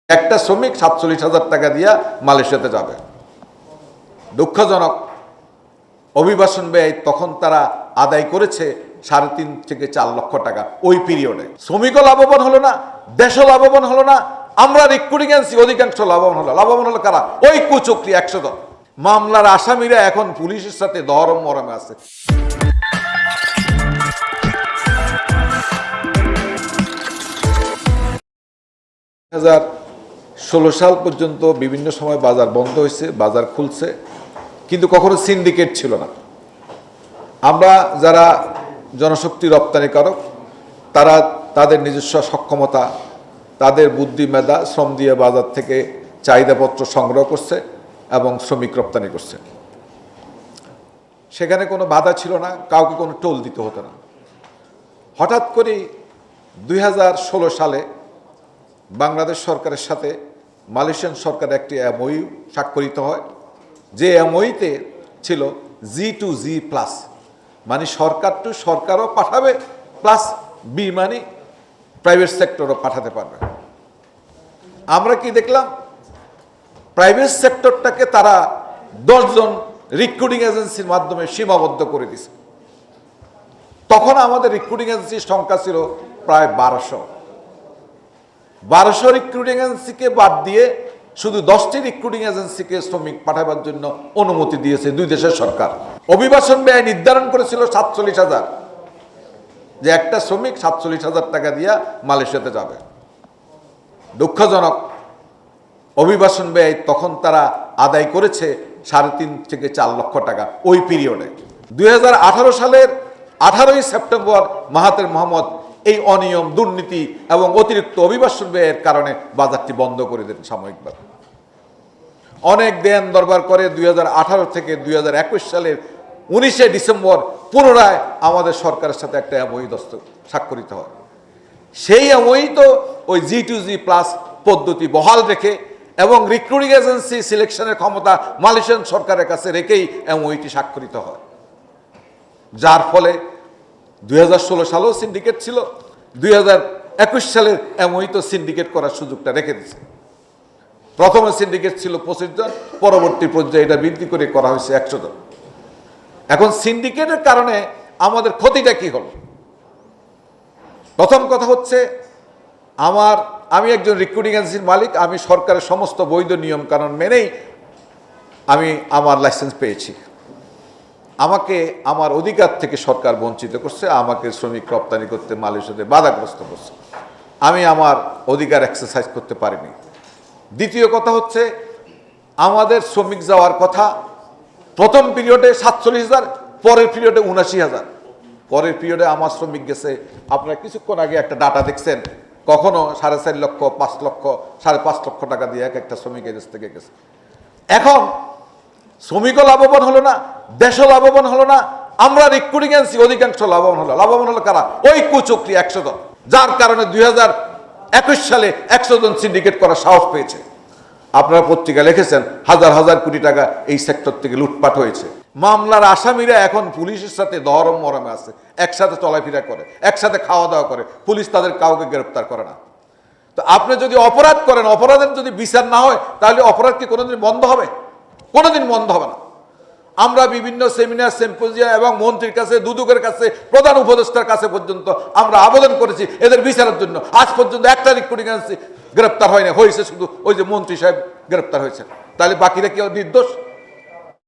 একটা শ্রমিক ৪৭,০০০ টাকা দিয়া মালয়েশিয়াতে যাবে। দুঃখজনক, অভিবাসন ব্যয় তখন তারা আদায় করেছে ৩.৫ থেকে ৪ লক্ষ টাকা ওই পিরিয়ডে। শ্রমিকও লাভবান হলো না, দেশও লাভবান হলো না, আমরা রিক্রুটিং এজেন্সি অধিকাংশ লাভবান হলো কারা? ওই কুচক্রি ১০০ জন। মামলার আসামিরা এখন পুলিশের সাথে দরম মরমে আছে। ২০১৬ সাল পর্যন্ত বিভিন্ন সময় বাজার বন্ধ হয়েছে, বাজার খুলছে, কিন্তু কখনো সিন্ডিকেট ছিল না। আমরা যারা জনশক্তি রপ্তানিকারক, তারা তাদের নিজস্ব সক্ষমতা, তাদের বুদ্ধি মেধা, শ্রম দিয়ে বাজার থেকে চাহিদাপত্র সংগ্রহ করছে এবং শ্রমিক রপ্তানি করছে। সেখানে কোনো বাধা ছিল না, কাউকে কোনো টোল দিতে হতো না। হঠাৎ করেই ২০১৬ সালে বাংলাদেশ সরকারের সাথে মালয়েশিয়ান সরকারের একটি এমওইউ স্বাক্ষরিত হয়, যে এমওইতে ছিল G2G+, মানে সরকার টু সরকারও পাঠাবে, প্লাস বি মানে প্রাইভেট সেক্টরও পাঠাতে পারবে। আমরা কি দেখলাম? প্রাইভেট সেক্টরটাকে তারা ১০ জন রিক্রুটিং এজেন্সির মাধ্যমে সীমাবদ্ধ করে দিছে। তখন আমাদের রিক্রুটিং এজেন্সির সংখ্যা ছিল প্রায় ১২০০ রিক্রুটিং এজেন্সিকে বাদ দিয়ে শুধু ১০টি রিক্রুটিং এজেন্সিকে শ্রমিক পাঠাবার জন্য অনুমতি দিয়েছে দুই দেশের সরকার। অভিবাসন ব্যয় নির্ধারণ করেছিল ৪৭,০০০, যে একটা শ্রমিক ৪৭,০০০ টাকা দিয়া মালয়েশিয়াতে যাবে। দুঃখজনক, অভিবাসন ব্যয় তখন তারা আদায় করেছে ৩.৫ থেকে ৪ লক্ষ টাকা ওই পিরিয়ডে। ২০১৮ সালের ১৮ই সেপ্টেম্বর মাহাথির মোহাম্মদ এই অনিয়ম, দুর্নীতি এবং অতিরিক্ত অভিবাসন ব্যয়ের কারণে বাজারটি বন্ধ করে দেন সাময়িকভাবে। অনেক দেন দরবার করে ২০১৮ থেকে ২০২১ সালের ১৯শে ডিসেম্বর পুনরায় আমাদের সরকারের সাথে একটা এমওইউ স্বাক্ষরিত হয়। সেই এমওইউ তো ওই G2G+ পদ্ধতি বহাল রেখে এবং রিক্রুটিং এজেন্সি সিলেকশনের ক্ষমতা মালয়েশিয়ান সরকারের কাছে রেখেই এমওইউটি স্বাক্ষরিত হয়। যার ফলে ২০১৬ সালেও সিন্ডিকেট ছিল, ২০২১ সালের এমওইউ তো সিন্ডিকেট করার সুযোগটা রেখে দিচ্ছে। প্রথমে সিন্ডিকেট ছিল ২৫ জন, পরবর্তী পর্যায়ে এটা বৃদ্ধি করে করা হয়েছে ১০০ জন। এখন সিন্ডিকেটের কারণে আমাদের ক্ষতিটা কি হলো? প্রথম কথা হচ্ছে, আমি একজন রিক্রুটিং এজেন্সির মালিক, আমি সরকারের সমস্ত বৈধ নিয়ম কানুন মেনেই আমি আমার লাইসেন্স পেয়েছি। আমাকে আমার অধিকার থেকে সরকার বঞ্চিত করছে, আমাকে শ্রমিক রপ্তানি করতে মালয়েশিয়াতে বাধাগ্রস্ত করছে। আমি আমার অধিকার এক্সারসাইজ করতে পারিনি। দ্বিতীয় কথা হচ্ছে, আমাদের শ্রমিক যাওয়ার কথা প্রথম পিরিয়ডে ৪৭,০০০, পরের পিরিয়ডে ৭৯,০০০। পরের পিরিয়ডে আমার শ্রমিক গেছে, আপনারা কিছুক্ষণ আগে একটা ডাটা দেখছেন, কখনো ৪.৫ লক্ষ, ৫ লক্ষ, ৫.৫ লক্ষ টাকা দিয়ে এক একটা শ্রমিক এদেশ থেকে গেছে। এখন শ্রমিকও লাভবান হলো না, দেশও লাভবান হলো না, আমরা রিক্রুটিং এজেন্সি অধিকাংশ লাভবান হলো কারা? ওই কুচক্রি ১০০ জন। যার কারণে ২০২১ সালে ১০০ জন সিন্ডিকেট করার সাহস পেয়েছে। আপনারা পত্রিকা লিখেছেন হাজার হাজার কোটি টাকা এই সেক্টর থেকে লুটপাট হয়েছে। মামলার আসামিরা এখন পুলিশের সাথে দরম মরমে আছে, একসাথে চলাফেরা করে, একসাথে খাওয়া দাওয়া করে, পুলিশ তাদের কাউকে গ্রেপ্তার করে না। তো আপনি যদি অপরাধ করেন, অপরাধের যদি বিচার না হয়, তাহলে অপরাধ কি কোনোদিন বন্ধ হবে? কোনোদিন বন্ধ হবে না। আমরা বিভিন্ন সেমিনার, সিম্পোজিয়াম এবং মন্ত্রীর কাছে, দুদকের কাছে, প্রধান উপদেষ্টার কাছে পর্যন্ত আমরা আবেদন করেছি এদের বিচারের জন্য। আজ পর্যন্ত একটা রিক্রুটিং এজেন্সি গ্রেপ্তার হয়নি, হয়েছে শুধু ওই যে মন্ত্রী সাহেব গ্রেপ্তার হয়েছেন। তাহলে বাকিরা কি নির্দোষ?